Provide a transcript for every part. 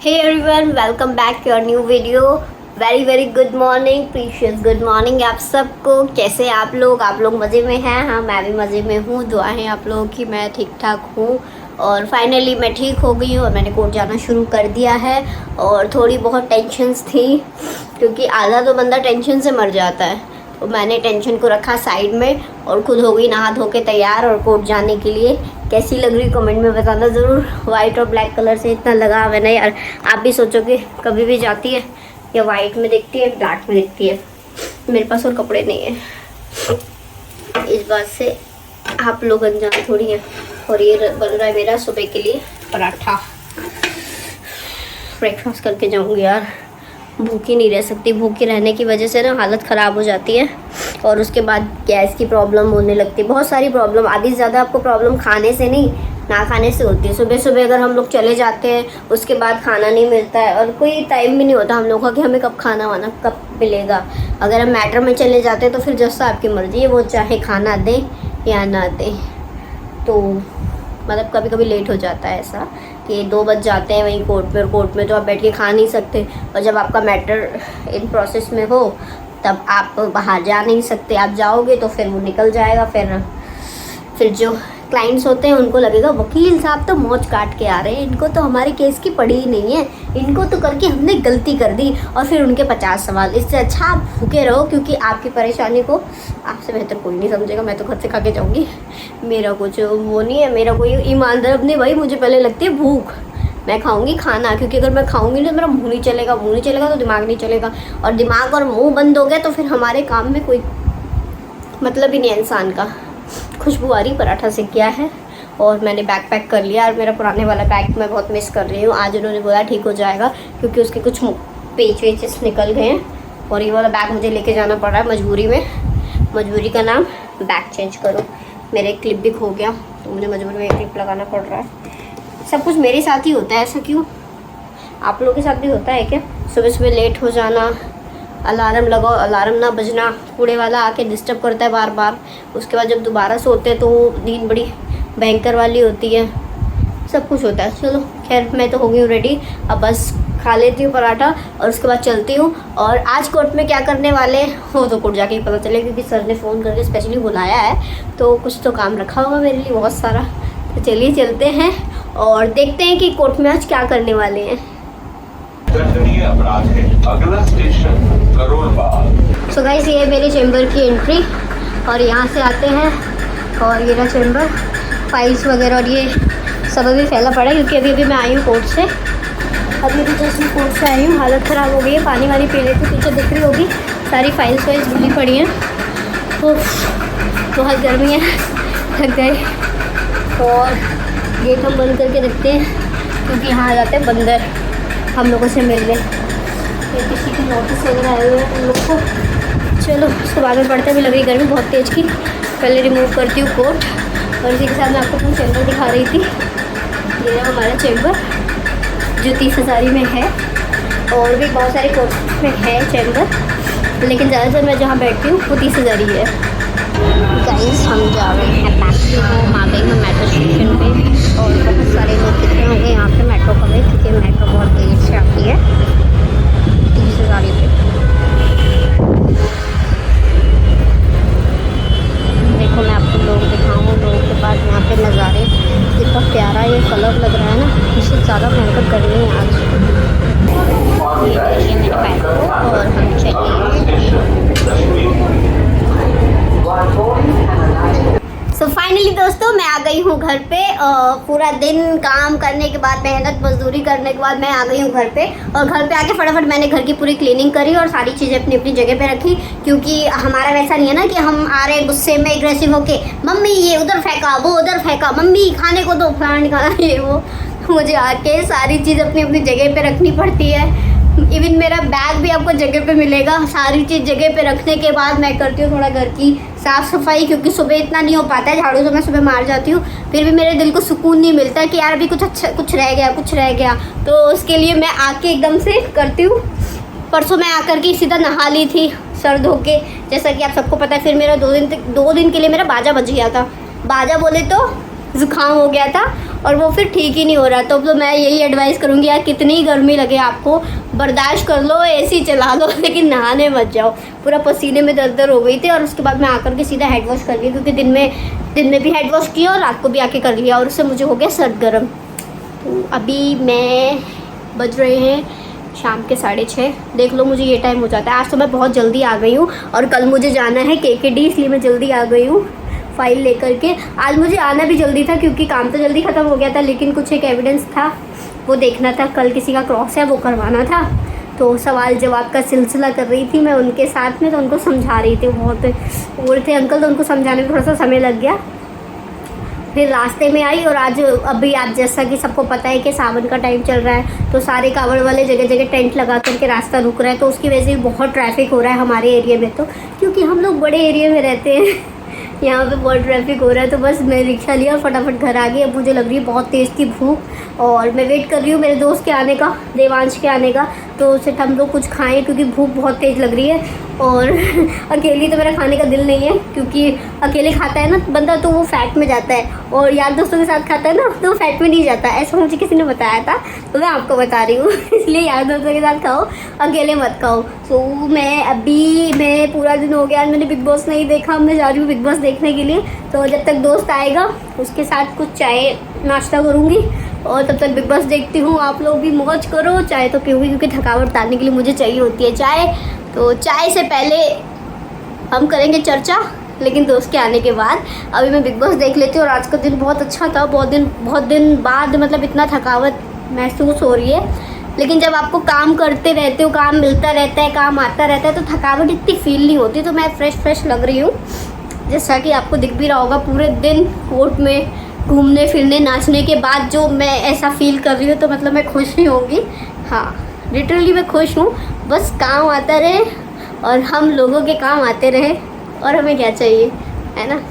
Hey everyone, welcome back to your new video. Very good morning, precious good morning आप सबको। कैसे आप लोग मज़े में हैं? हाँ, मैं भी मज़े में हूँ। दुआ है आप लोगों की मैं ठीक ठाक हूँ। और फाइनली मैं ठीक हो गई हूँ और मैंने कोर्ट जाना शुरू कर दिया है। और थोड़ी बहुत टेंशन्स थी क्योंकि आधा तो बंदा टेंशन से मर जाता है, तो मैंने टेंशन को रखा साइड में और खुद हो गई नहा धो के तैयार और कोर्ट जाने के लिए। कैसी लग रही कमेंट में बताना ज़रूर। वाइट और ब्लैक कलर से इतना लगा मैंने यार। आप भी सोचोगे कभी भी जाती है या वाइट में दिखती है ब्लैक में दिखती है। मेरे पास और कपड़े नहीं है, इस बात से आप लोग अनजान थोड़ी हैं। और ये बन रहा है मेरा सुबह के लिए पराठा। ब्रेकफास्ट करके जाऊंगी यार, भूखी नहीं रह सकती। भूखी रहने की वजह से ना हालत ख़राब हो जाती है और उसके बाद गैस की प्रॉब्लम होने लगती है। बहुत सारी प्रॉब्लम, आधी से ज़्यादा आपको प्रॉब्लम खाने से नहीं ना खाने से होती है। सुबह सुबह अगर हम लोग चले जाते हैं उसके बाद खाना नहीं मिलता है और कोई टाइम भी नहीं होता हम लोग का कि हमें कब खाना वाना कब मिलेगा। अगर हम मैटर में चले जाते हैं तो फिर जैसा आपकी मर्ज़ी है, वो चाहे खाना दें या ना दें। तो मतलब कभी कभी लेट हो जाता है ऐसा कि 2 बज जाते हैं वहीं कोर्ट में, और कोर्ट में तो आप बैठ के खा नहीं सकते। और जब आपका मैटर इन प्रोसेस में हो तब आप बाहर जा नहीं सकते। आप जाओगे तो फिर वो निकल जाएगा। फिर जो क्लाइंट्स होते हैं उनको लगेगा वकील साहब तो मौज काट के आ रहे हैं, इनको तो हमारे केस की पड़ी ही नहीं है, इनको तो करके हमने गलती कर दी। और फिर उनके 50 सवाल। इससे अच्छा आप भूखे रहो, क्योंकि आपकी परेशानी को आपसे बेहतर कोई नहीं समझेगा। मैं तो घर से खा के जाऊँगी, मेरा कुछ वो नहीं है। मेरा कोई ईमानदार अपने भाई, मुझे पहले लगती है भूख, मैं खाऊंगी खाना, क्योंकि अगर मैं खाऊंगी नहीं तो मेरा मुंह नहीं चलेगा तो दिमाग नहीं चलेगा। और दिमाग और मुंह बंद हो गया तो फिर हमारे काम में कोई मतलब ही नहीं है इंसान का। खुशबू आ रही पराठा से क्या है। और मैंने बैग पैक कर लिया और मेरा पुराने वाला बैग मैं बहुत मिस कर रही हूँ। आज उन्होंने बोला ठीक हो जाएगा क्योंकि उसके कुछ पेच वेचेस निकल गए हैं और ये वाला बैग मुझे लेके जाना पड़ रहा है मजबूरी में। मजबूरी का नाम बैग चेंज करो। मेरा एक क्लिप भी खो गया तो मुझे मजबूरी में एक क्लिप लगाना पड़ रहा है। सब कुछ मेरे साथ ही होता है, ऐसा क्यों? आप लोगों के साथ भी होता है क्या? सुबह सुबह लेट हो जाना, अलार्म लगाओ, अलार्म ना बजना, कूड़े वाला आके डिस्टर्ब करता है बार बार। उसके बाद जब दोबारा सोते हैं तो नींद बड़ी भयंकर वाली होती है। सब कुछ होता है। चलो खैर, मैं तो हो गई हूँ रेडी। अब बस खा लेती हूँ पराठा और उसके बाद चलती हूँ। और आज कोर्ट में क्या करने वाले हो तो कोर्ट जाके ही पता चले, क्योंकि सर ने फ़ोन करके स्पेशली बुलाया है तो कुछ तो काम रखा होगा मेरे लिए बहुत सारा। तो चलिए चलते हैं और देखते हैं कि कोर्ट में आज क्या करने वाले हैं। अपराध है। अगला station Karol Bagh. So guys, ये है मेरे चैम्बर की एंट्री और यहाँ से आते हैं और ये रहा चैम्बर। फाइल्स वगैरह और ये सब अभी फैला पड़ा है क्योंकि अभी मैं आई हूँ कोर्ट से। अभी जस्ट मैं कोर्ट से आई हूँ, हालत ख़राब हो गई है। पानी वानी पी लेती, पीछे दिख रही होगी सारी फाइल्स वाइल्स भूली पड़ी हैं। तो बहुत गर्मी है, थक गए। और गेट हम बंद करके रखते हैं क्योंकि यहाँ आ जाते हैं बंदर हम लोगों से मिलने। ये किसी के नोटिस वगैरह आए हुए हैं हम लोग को। चलो उसके बाद में पढ़ते भी लग रही गर्मी बहुत तेज़ की। पहले रिमूव करती हूँ कोट और इसी के साथ मैं आपको अपनी चैम्बर दिखा रही थी। ये रहा हमारा चैम्बर जो 30,000 में है। और भी बहुत सारे कोर्ट में है चैम्बर, लेकिन ज़्यादातर मैं जहाँ बैठती हूँ वो 30,000 ही है। गाइस, हम जा रहे हैं बैक होम। आ गई हूँ मेट्रो स्टेशन पे और बहुत सारे लोग दिख रहे होंगे यहाँ पे मेट्रो का में, क्योंकि मेट्रो बहुत देर से आती है 30,000 पे। देखो मैं आपको लोग दिखाऊँ, लोगों के पास यहाँ पे नज़ारे कितना प्यारा ये कलर लग रहा है ना। इससे ज़्यादा भयंकर गर्मी है आज। ये देखिए मेरे बैग को और हम सो फाइनली दोस्तों मैं आ गई हूँ घर पे। पूरा दिन काम करने के बाद, मेहनत मजदूरी करने के बाद मैं आ गई हूँ घर पे। और घर पे आके फटाफट मैंने घर की पूरी क्लीनिंग करी और सारी चीज़ें अपनी अपनी जगह पे रखी, क्योंकि हमारा वैसा नहीं है ना कि हम आ रहे गुस्से में एग्रेसिव होके मम्मी ये उधर फेंका, वो उधर फेंका, मम्मी खाने को दो, फलाना नहीं खाना ये वो। मुझे आके सारी चीज़ अपनी अपनी जगह पे रखनी पड़ती है। इवन मेरा बैग भी आपको जगह पे मिलेगा। सारी चीज़ जगह पे रखने के बाद मैं करती हूँ थोड़ा घर की साफ़ सफाई, क्योंकि सुबह इतना नहीं हो पाता है। झाड़ू तो मैं सुबह मार जाती हूँ, फिर भी मेरे दिल को सुकून नहीं मिलता कि यार अभी कुछ रह गया। तो उसके लिए मैं आके एकदम से करती हूँ। परसों मैं आकर के सीधा नहा ली थी सर धो के, जैसा कि आप सबको पता है। फिर मेरा 2 दिन के लिए मेरा बाजा बज गया था। बाजा बोले तो ज़ुकाम हो गया था और वो फिर ठीक ही नहीं हो रहा। तो मैं यही एडवाइस करूँगी यार, कितनी गर्मी लगे आपको बर्दाश्त कर लो, एसी चला लो, लेकिन नहाने मत जाओ। पूरा पसीने में दर हो गई थी और उसके बाद मैं आकर के सीधा हेड वॉश कर लिया, क्योंकि दिन में भी हेड वॉश किया और रात को भी आके कर लिया, और उससे मुझे हो गया सर्द गर्म। तो अभी मैं बज रहे हैं शाम के 6:30। देख लो मुझे ये टाइम हो जाता है। आज तो मैं बहुत जल्दी आ गई हूँ और कल मुझे जाना है KKD, इसलिए मैं जल्दी आ गई हूँ फाइल लेकर के। आज मुझे आना भी जल्दी था क्योंकि काम तो जल्दी ख़त्म हो गया था, लेकिन कुछ एक एविडेंस था वो देखना था। कल किसी का क्रॉस है वो करवाना था, तो सवाल जवाब का सिलसिला कर रही थी मैं उनके साथ में, तो उनको समझा रही थी। बहुत ओल्ड थे अंकल, तो उनको समझाने में थोड़ा सा समय लग गया। फिर रास्ते में आई, और आज अभी आप जैसा कि सबको पता है कि सावन का टाइम चल रहा है, तो सारे कावड़ वाले जगह जगह टेंट लगा करके रास्ता रुक रहा है, तो उसकी वजह से बहुत ट्रैफिक हो रहा है हमारे एरिया में। तो क्योंकि हम लोग बड़े एरिया में रहते हैं यहाँ पे बहुत ट्रैफिक हो रहा है, तो बस मैं रिक्शा लिया और फटाफट घर आ गई। अब मुझे लग रही है बहुत तेज़ की भूख, और मैं वेट कर रही हूँ मेरे दोस्त के आने का, देवांश के आने का, तो सिर्फ हम लोग कुछ खाएं क्योंकि भूख बहुत तेज़ लग रही है। और अकेली तो मेरा खाने का दिल नहीं है, क्योंकि अकेले खाता है ना बंदा तो वो फैट में जाता है, और यार दोस्तों के साथ खाता है ना तो फैट में नहीं जाता। ऐसा मुझे किसी ने बताया था, तो मैं आपको बता रही हूँ इसलिए यार दोस्तों के साथ खाओ, अकेले मत खाओ। तो मैं पूरा दिन हो गया, मैंने बिग बॉस नहीं देखा, मैं जा रही हूँ बिग बॉस देखने के लिए। तो जब तक दोस्त आएगा उसके साथ कुछ चाय नाश्ता करूँगी, और तब तक बिग बॉस देखती हूँ। आप लोग भी मौज करो, चाय तो पीऊँगी क्योंकि थकावट उतारने के लिए मुझे चाहिए होती है चाय। तो चाय से पहले हम करेंगे चर्चा, लेकिन दोस्त के आने के बाद। अभी मैं बिग बॉस देख लेती हूँ, और आज का दिन बहुत अच्छा था। बहुत दिन बाद मतलब इतना थकावट महसूस हो रही है। लेकिन जब आपको काम करते रहते हो, काम मिलता रहता है, काम आता रहता है, तो थकावट इतनी फील नहीं होती। तो मैं फ्रेश लग रही हूँ, जैसा कि आपको दिख भी रहा होगा। पूरे दिन कोर्ट में घूमने फिरने नाचने के बाद जो मैं ऐसा फील कर रही हूँ, तो मतलब मैं खुश ही होंगी। हाँ, लिटरली मैं खुश हूँ। बस काम आता रहे और हम लोगों के काम आते रहे, और हमें क्या चाहिए, है ना।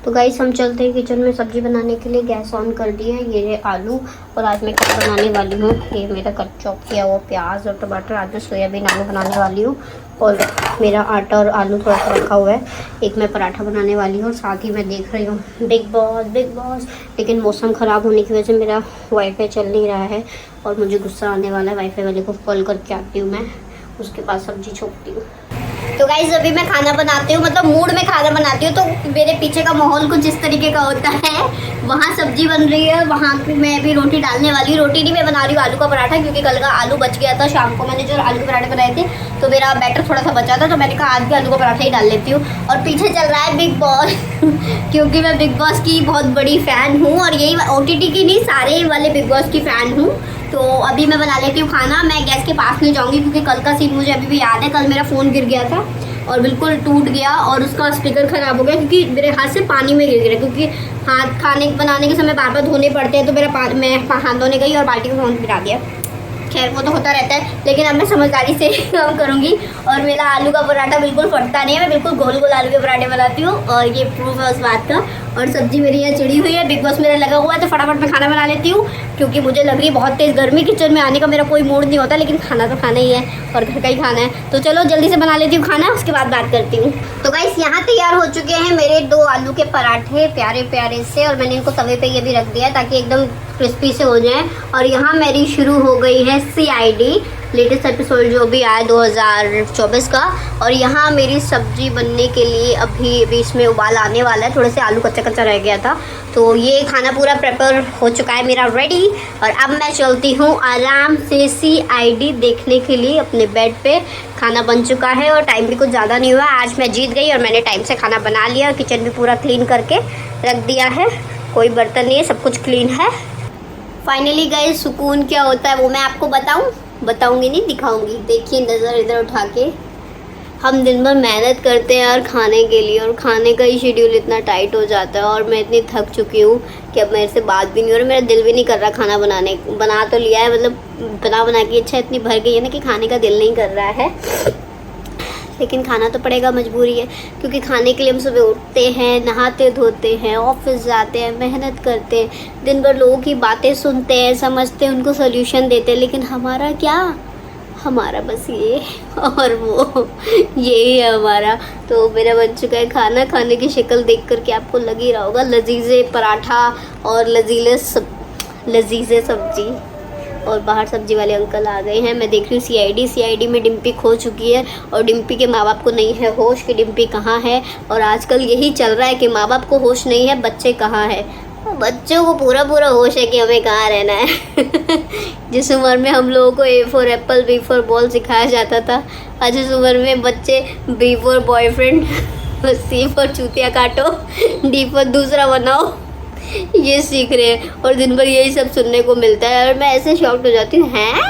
तो गाइस हम चलते हैं किचन में सब्जी बनाने के लिए। गैस ऑन कर दी है। ये है आलू, और आज मैं क्या बनाने वाली हूँ, ये मेरा कट चॉप किया हुआ प्याज और टमाटर। आज मैं सोयाबीन आलू बनाने वाली हूँ, और मेरा आटा और आलू थोड़ा सा रखा हुआ है। एक मैं पराठा बनाने वाली हूँ, साथ ही मैं देख रही हूँ बिग बॉस। लेकिन मौसम ख़राब होने की वजह से मेरा वाईफाई चल नहीं रहा है, और मुझे गुस्सा आने वाला है। वाईफाई वाले को कॉल करके आती हूँ मैं, उसके पास सब्जी छोड़ती हूँ। तो गाइस अभी मैं खाना बनाती हूँ, मतलब मूड में खाना बनाती हूँ, तो मेरे पीछे का माहौल कुछ इस तरीके का होता है। वहाँ सब्जी बन रही है, वहाँ मैं अभी रोटी डालने वाली हूँ। रोटी नहीं मैं बना रही हूँ, आलू का पराठा, क्योंकि कल का आलू बच गया था। शाम को मैंने जो आलू के पराठे बनाए थे, तो मेरा बैटर थोड़ा सा बचा था, तो मैंने कहा आज भी आलू का पराठा ही डाल लेती हूँ। और पीछे चल रहा है बिग बॉस क्योंकि मैं बिग बॉस की बहुत बड़ी फ़ैन हूँ, और यही OTT की नहीं, सारे वाले बिग बॉस की फ़ैन हूँ। तो अभी मैं बना लेती हूँ खाना। मैं गैस के पास नहीं जाऊँगी, क्योंकि कल का सीन मुझे अभी भी याद है। कल मेरा फ़ोन गिर गया था और बिल्कुल टूट गया, और उसका स्पीकर ख़राब हो गया, क्योंकि मेरे हाथ से पानी में गिर गया। क्योंकि हाथ खाने बनाने के समय बार बार धोने पड़ते हैं, तो मैं हाथ धोने गई और बाल्टी में फ़ोन गिरा दिया। खैर वो तो होता रहता है, लेकिन अब मैं समझदारी से काम करूँगी। और मेरा आलू का पराठा बिल्कुल फटता नहीं है, मैं बिल्कुल गोल गोल आलू के पराठे बनाती हूँ, और ये प्रूफ है उस बात का। और सब्जी मेरी यहाँ चिड़ी हुई है, बिग बॉस मेरा लगा हुआ है, तो फटाफट मैं खाना बना लेती हूँ, क्योंकि मुझे लग रही है बहुत तेज़ गर्मी। किचन में आने का मेरा कोई मूड नहीं होता, लेकिन खाना तो खाना ही है, और घर का ही खाना है। तो चलो जल्दी से बना लेती हूँ खाना, उसके बाद बात करती हूँ। तो गाइस यहाँ तैयार हो चुके हैं मेरे 2 आलू के पराठे प्यारे प्यारे से, और मैंने इनको तवे पे ये भी रख दिया ताकि एकदम क्रिस्पी से हो जाए। और यहाँ मेरी शुरू हो गई है CID, लेटेस्ट एपिसोड जो भी आया 2024 का। और यहाँ मेरी सब्जी बनने के लिए अभी इसमें उबाल आने वाला है। थोड़े से आलू कच्चा कच्चा रह गया था, तो ये खाना पूरा प्रिपेयर हो चुका है मेरा रेडी। और अब मैं चलती हूँ आराम से CID देखने के लिए अपने बेड पे। खाना बन चुका है और टाइम भी कुछ ज़्यादा नहीं हुआ। आज मैं जीत गई और मैंने टाइम से खाना बना लिया। किचन भी पूरा क्लीन करके रख दिया है, कोई बर्तन नहीं है, सब कुछ क्लीन है। फाइनली गाइस सुकून क्या होता है वो मैं आपको बताऊंगी नहीं, दिखाऊंगी। देखिए नज़र इधर उठा के, हम दिन भर मेहनत करते हैं यार खाने के लिए, और खाने का ही शेड्यूल इतना टाइट हो जाता है। और मैं इतनी थक चुकी हूँ कि अब मेरे से बात भी नहीं हो रही, मेरा दिल भी नहीं कर रहा खाना बनाने। बना तो लिया है, मतलब बना के इच्छा इतनी भर गई है ना कि खाने का दिल नहीं कर रहा है, लेकिन खाना तो पड़ेगा, मजबूरी है। क्योंकि खाने के लिए हम सुबह उठते हैं, नहाते धोते हैं, ऑफिस जाते हैं, मेहनत करते हैं, दिन भर लोगों की बातें सुनते हैं, समझते हैं, उनको सोल्यूशन देते हैं। लेकिन हमारा क्या, हमारा बस ये और वो यही है हमारा। तो मेरा बन चुका है खाना। खाने की शक्ल देख करके आपको लग ही रहा होगा, लजीजे पराठा और लजीजे सब्जी। और बाहर सब्जी वाले अंकल आ गए हैं। मैं देख रही हूँ सीआईडी में डिम्पी खो चुकी है और डिम्पी के माँ बाप को नहीं है होश कि डिम्पी कहाँ है। और आजकल यही चल रहा है कि माँ बाप को होश नहीं है, बच्चे कहाँ हैं। बच्चों को पूरा होश है कि हमें कहाँ रहना है। जिस उम्र में हम लोगों को A for Apple, B for ball सिखाया जाता था, आज इस उम्र में बच्चे B for boyfriend, C for चूतिया काटो, D फॉर दूसरा बनाओ, ये सीख रहे हैं। और दिन भर यही सब सुनने को मिलता है और मैं ऐसे शॉक्ड हो जाती हूँ। हैं,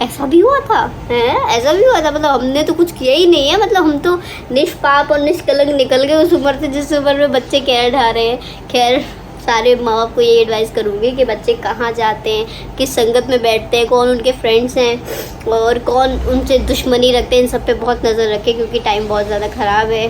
ऐसा भी हुआ था? हैं, ऐसा भी हुआ था? मतलब हमने तो कुछ किया ही नहीं है। मतलब हम तो निष्पाप और निष्कलंक निकल गए उस उम्र से जिस उम्र में बच्चे कह ढा रहे हैं। खैर, सारे माँ बाप को ये एडवाइस करूँगी कि बच्चे कहाँ जाते हैं, किस संगत में बैठते हैं, कौन उनके फ्रेंड्स हैं और कौन उनसे दुश्मनी रखते हैं, इन सब पे बहुत नज़र रखें क्योंकि टाइम बहुत ज़्यादा ख़राब है।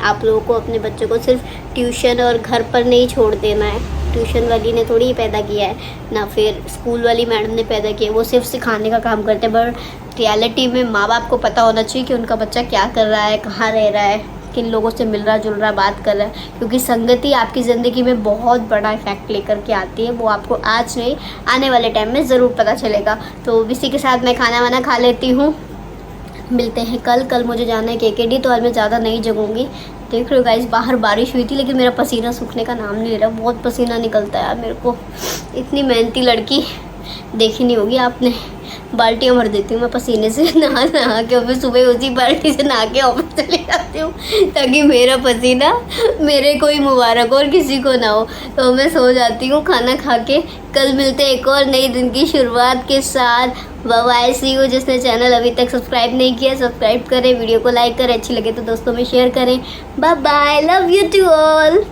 आप लोगों को अपने बच्चों को सिर्फ ट्यूशन और घर पर नहीं छोड़ देना है। ट्यूशन वाली ने थोड़ी ही पैदा किया है, ना फिर स्कूल वाली मैडम ने पैदा किया। वो सिर्फ सिखाने का काम करते हैं, बट रियलिटी में माँ बाप को पता होना चाहिए कि उनका बच्चा क्या कर रहा है, कहाँ रह रहा है, किन लोगों से मिल रहा जुल रहा, बात कर रहा है। क्योंकि संगति आपकी ज़िंदगी में बहुत बड़ा इफेक्ट लेकर के आती है। वो आपको आज नहीं, आने वाले टाइम में ज़रूर पता चलेगा। तो इसी के साथ मैं खाना वाना खा लेती हूँ। मिलते हैं कल मुझे जाना है KKD, तो आज मैं ज़्यादा नहीं जगूँगी। देख रहे हो गाइस, बाहर बारिश हुई थी लेकिन मेरा पसीना सूखने का नाम नहीं ले रहा। बहुत पसीना निकलता है यार मेरे को। इतनी मेहनती लड़की देखी नहीं होगी आपने। बाल्टियाँ भर देती हूँ मैं पसीने से, नहा के। और फिर सुबह उसी बाल्टी से नहा के ऑफिस चले जाती हूँ ताकि मेरा पसीना मेरे को ही मुबारक हो और किसी को ना हो। तो मैं सो जाती हूँ खाना खा के। कल मिलते एक और नई दिन की शुरुआत के साथ। Bye, see you. जिसने चैनल अभी तक सब्सक्राइब नहीं किया, सब्सक्राइब करें, वीडियो को लाइक करें, अच्छी लगे तो दोस्तों में शेयर करें। Bye bye, love you to all.